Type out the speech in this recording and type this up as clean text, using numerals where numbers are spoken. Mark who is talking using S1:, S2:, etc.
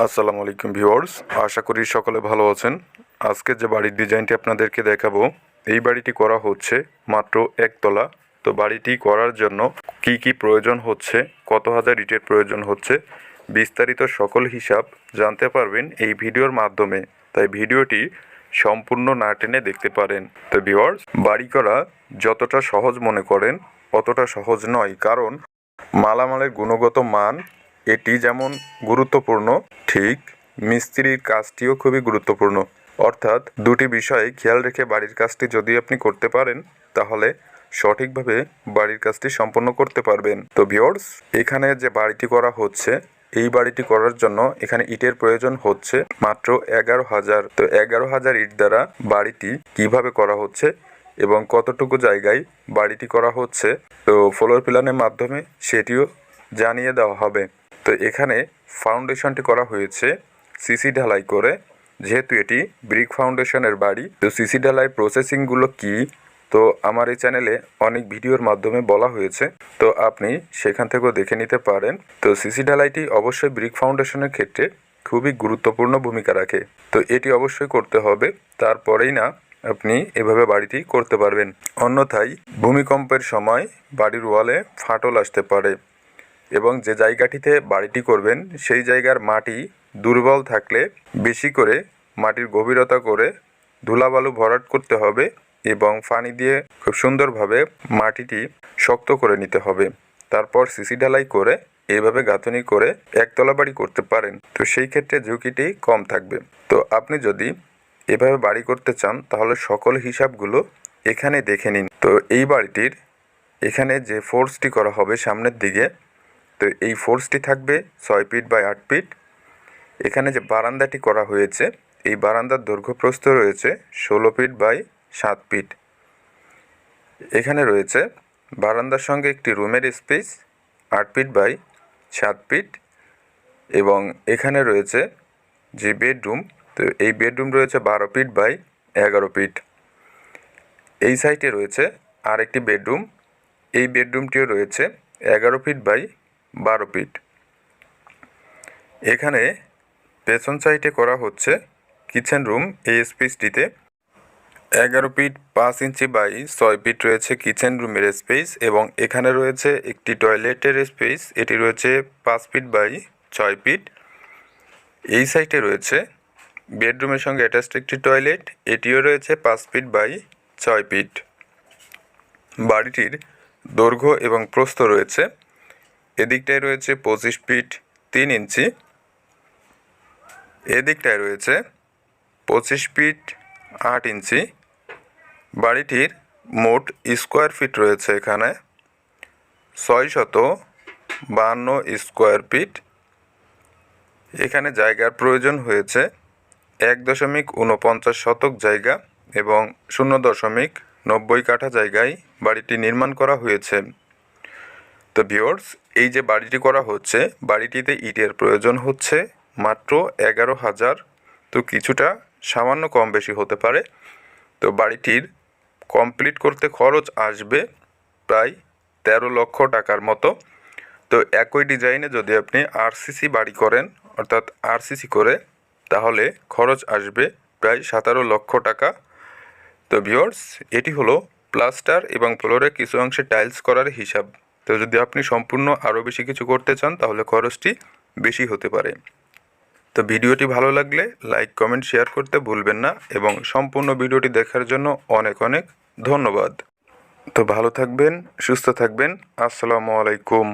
S1: আসসালামু আলাইকুম ভিউয়ার্স, আশা করি সকলে ভালো আছেন। আজকে যে বাড়ির ডিজাইনটি আপনাদেরকে দেখাবো, এই বাড়িটি করা হচ্ছে মাত্র একতলা। তো বাড়িটি করার জন্য কি কি প্রয়োজন হচ্ছে, কত হাজার ইটের প্রয়োজন হচ্ছে, বিস্তারিত সকল হিসাব জানতে পারবেন এই ভিডিওর মাধ্যমে। তাই ভিডিওটি সম্পূর্ণ না টেনে দেখতে পারেন। তো ভিউয়ার্স, বাড়ি করা যতটা সহজ মনে করেন অতটা সহজ নয়, কারণ মালামালের গুণগত মান এটি যেমন গুরুত্বপূর্ণ, ঠিক মিস্ত্রির কাজটিও খুবই গুরুত্বপূর্ণ। অর্থাৎ দুটি বিষয়ে খেয়াল রেখে বাড়ির কাজটি যদি আপনি করতে পারেন, তাহলে সঠিকভাবে বাড়ির কাজটি সম্পন্ন করতে পারবেন। তো ভিউয়ার্স, এখানে যে বাড়িটি করা হচ্ছে, এই বাড়িটি করার জন্য এখানে ইটের প্রয়োজন হচ্ছে মাত্র 11,000। তো 11,000 ইট দ্বারা বাড়িটি কিভাবে করা হচ্ছে এবং কতটুকু জায়গায় বাড়িটি করা হচ্ছে, তো ফ্লোর প্ল্যানের মাধ্যমে সেটিও জানিয়ে দেওয়া হবে। তো এখানে ফাউন্ডেশনটি করা হয়েছে সিসি ঢালাই করে, যেহেতু এটি ব্রিক ফাউন্ডেশনের বাড়ি। তো সিসি ঢালাই প্রসেসিংগুলো কি, তো আমার এই চ্যানেলে অনেক ভিডিওর মাধ্যমে বলা হয়েছে, তো আপনি সেখান থেকেও দেখে নিতে পারেন। তো সিসি ঢালাইটি অবশ্যই ব্রিক ফাউন্ডেশনের ক্ষেত্রে খুবই গুরুত্বপূর্ণ ভূমিকা রাখে। তো এটি অবশ্যই করতে হবে, তারপরেই না আপনি এভাবে বাড়িটি করতে পারবেন। অন্যথায় ভূমিকম্পের সময় বাড়ির ওয়ালে ফাটল আসতে পারে, এবং যে জায়গাটিতে বাড়িটি করবেন সেই জায়গার মাটি দুর্বল থাকলে বেশি করে মাটির গভীরতা করে ধুলাবালু ভরাট করতে হবে এবং পানি দিয়ে খুব সুন্দরভাবে মাটিটি শক্ত করে নিতে হবে। তারপর সিসি ঢালাই করে এইভাবে গাঁথনি করে একতলা বাড়ি করতে পারেন। তো সেই ক্ষেত্রে ঝুঁকিটি কম থাকবে। তো আপনি যদি এভাবে বাড়ি করতে চান, তাহলে সকল হিসাবগুলো এখানে দেখে নিন। তো এই বাড়িটির এখানে যে ফোর্সটি করা হবে সামনের দিকে, তো এই ফোর্সটি থাকবে 6 ফিট বাই 8 ফিট। এখানে যে বারান্দাটি করা হয়েছে, এই বারান্দার দৈর্ঘ্য প্রস্থ রয়েছে 16 ফিট বাই 7 ফিট। এখানে রয়েছে বারান্দার সঙ্গে একটি রুমের স্পেস 8 ফিট বাই 7 ফিট, এবং এখানে রয়েছে যে বেডরুম, তো এই বেডরুম রয়েছে 12 ফিট বাই 11 ফিট। এই সাইডে রয়েছে আরেকটি বেডরুম, এই বেডরুমটিও রয়েছে 11 ফিট বাই 12 ফিট। এখানে পেছন সাইডে করা হচ্ছে কিচেন রুম, এই স্পেসটিতে 11 ফিট 5 ইঞ্চি বাই 6 ফিট রয়েছে কিচেন রুমের স্পেস, এবং এখানে রয়েছে একটি টয়লেটের স্পেস, এটি রয়েছে 5 ফিট বাই 6 ফিট। এই সাইডে রয়েছে বেডরুমের সঙ্গে অ্যাটাচড একটি টয়লেট, এটিও রয়েছে 5 ফিট বাই 6 ফিট। বাড়িটির দৈর্ঘ্য এবং প্রস্থ রয়েছে, এদিকটায় রয়েছে 25 ফিট 3 ইঞ্চি, এদিকটায় রয়েছে 25 ফিট 8 ইঞ্চি। বাড়িটির মোট স্কোয়ার ফিট রয়েছে এখানে 652 স্কোয়ার ফিট। এখানে জায়গার প্রয়োজন হয়েছে 1.49 শতক জায়গা এবং 0.90 কাঠা জায়গায় বাড়িটি নির্মাণ করা হয়েছে। তো ভিউয়ার্স, এই যে বাড়িটি করা হচ্ছে, বাড়িটিতে ইটের প্রয়োজন হচ্ছে মাত্র 11,000। তো কিছুটা সামান্য কম বেশি হতে পারে। তো বাড়িটির কমপ্লিট করতে খরচ আসবে প্রায় 13 লক্ষ টাকার মতো। তো একই ডিজাইনে যদি আপনি আরসিসি বাড়ি করেন, অর্থাৎ আরসিসি করে, তাহলে খরচ আসবে প্রায় 17 লক্ষ টাকা। তো ভিউয়ার্স, এটি হলো প্লাস্টার এবং ফ্লোরে কিছু অংশে টাইলস করার হিসাব। তো যদি আপনি সম্পূর্ণ আরও বেশি কিছু করতে চান, তাহলে খরচটি বেশি হতে পারে। তো ভিডিওটি ভালো লাগলে লাইক, কমেন্ট, শেয়ার করতে ভুলবেন না, এবং সম্পূর্ণ ভিডিওটি দেখার জন্য অনেক অনেক ধন্যবাদ। তো ভালো থাকবেন, সুস্থ থাকবেন। আসসালামু আলাইকুম।